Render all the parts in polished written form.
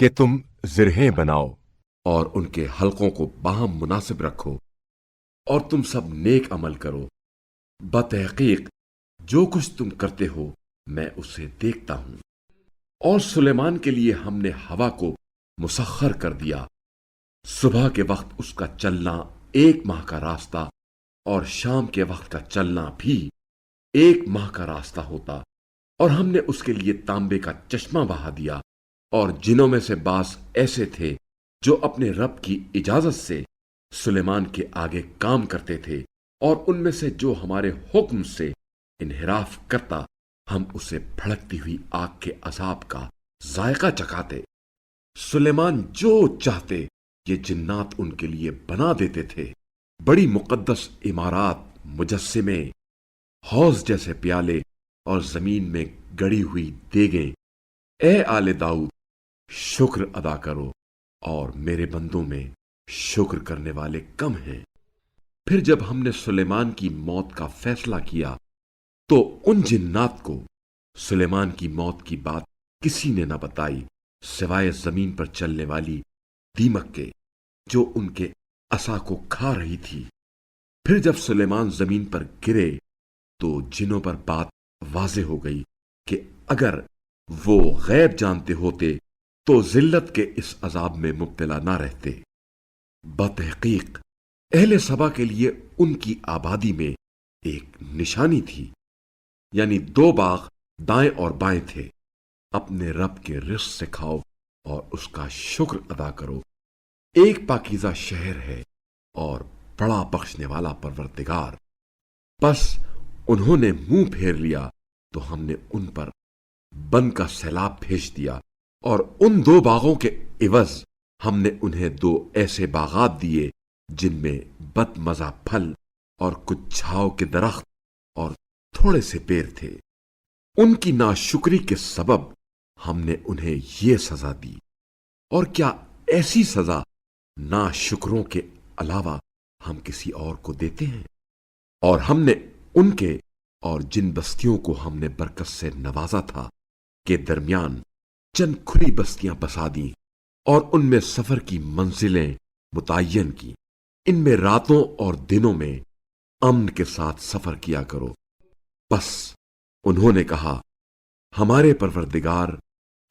کہ تم زرہیں بناؤ اور ان کے حلقوں کو باہم مناسب رکھو، اور تم سب نیک عمل کرو۔ بتحقیق جو کچھ تم کرتے ہو میں اسے دیکھتا ہوں۔ اور سلیمان کے لیے ہم نے ہوا کو مسخر کر دیا، صبح کے وقت اس کا چلنا 1 ماہ کا راستہ اور شام کے وقت کا چلنا بھی 1 ماہ کا راستہ ہوتا، اور ہم نے اس کے لیے تانبے کا چشمہ بہا دیا۔ اور جنوں میں سے بعض ایسے تھے جو اپنے رب کی اجازت سے سلیمان کے آگے کام کرتے تھے، اور ان میں سے جو ہمارے حکم سے انحراف کرتا ہم اسے بھڑکتی ہوئی آگ کے عذاب کا ذائقہ چکھاتے۔ سلیمان جو چاہتے یہ جنات ان کے لیے بنا دیتے تھے، بڑی مقدس عمارات، مجسمے، حوض جیسے پیالے اور زمین میں گڑی ہوئی دیگیں۔ اے آل داؤد، شکر ادا کرو، اور میرے بندوں میں شکر کرنے والے کم ہیں۔ پھر جب ہم نے سلیمان کی موت کا فیصلہ کیا تو ان جنات کو سلیمان کی موت کی بات کسی نے نہ بتائی سوائے زمین پر چلنے والی دیمک کے، جو ان کے عصا کو کھا رہی تھی۔ پھر جب سلیمان زمین پر گرے تو جنوں پر بات واضح ہو گئی کہ اگر وہ غیب جانتے ہوتے تو ذلت کے اس عذاب میں مبتلا نہ رہتے۔ بتحقیق اہل سبا کے لیے ان کی آبادی میں ایک نشانی تھی، یعنی 2 باغ دائیں اور بائیں تھے۔ اپنے رب کے رزق سے کھاؤ اور اس کا شکر ادا کرو۔ ایک پاکیزہ شہر ہے اور بڑا بخشنے والا پروردگار۔ بس انہوں نے منہ پھیر لیا تو ہم نے ان پر بن کا سیلاب بھیج دیا، اور ان 2 باغوں کے عوض ہم نے انہیں 2 ایسے باغات دیے جن میں بد مزہ پھل اور کچھ چھاؤ کے درخت اور تھوڑے سے پیر تھے۔ ان کی ناشکری کے سبب ہم نے انہیں یہ سزا دی، اور کیا ایسی سزا ناشکروں کے علاوہ ہم کسی اور کو دیتے ہیں؟ اور ہم نے ان کے اور جن بستیوں کو ہم نے برکت سے نوازا تھا کے درمیان چند کھلی بستیاں بسا دیں، اور ان میں سفر کی منزلیں متعین کی۔ ان میں راتوں اور دنوں میں امن کے ساتھ سفر کیا کرو۔ بس انہوں نے کہا، ہمارے پروردگار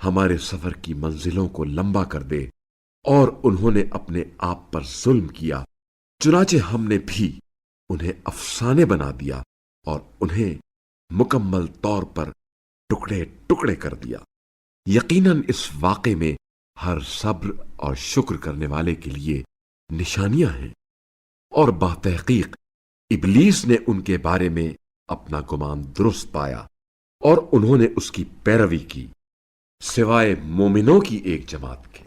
ہمارے سفر کی منزلوں کو لمبا کر دے، اور انہوں نے اپنے آپ پر ظلم کیا، چنانچہ ہم نے بھی انہیں افسانے بنا دیا اور انہیں مکمل طور پر ٹکڑے ٹکڑے کر دیا۔ یقیناً اس واقعے میں ہر صبر اور شکر کرنے والے کے لیے نشانیاں ہیں۔ اور بتحقیق ابلیس نے ان کے بارے میں اپنا گمان درست پایا، اور انہوں نے اس کی پیروی کی سوائے مومنوں کی ایک جماعت کے۔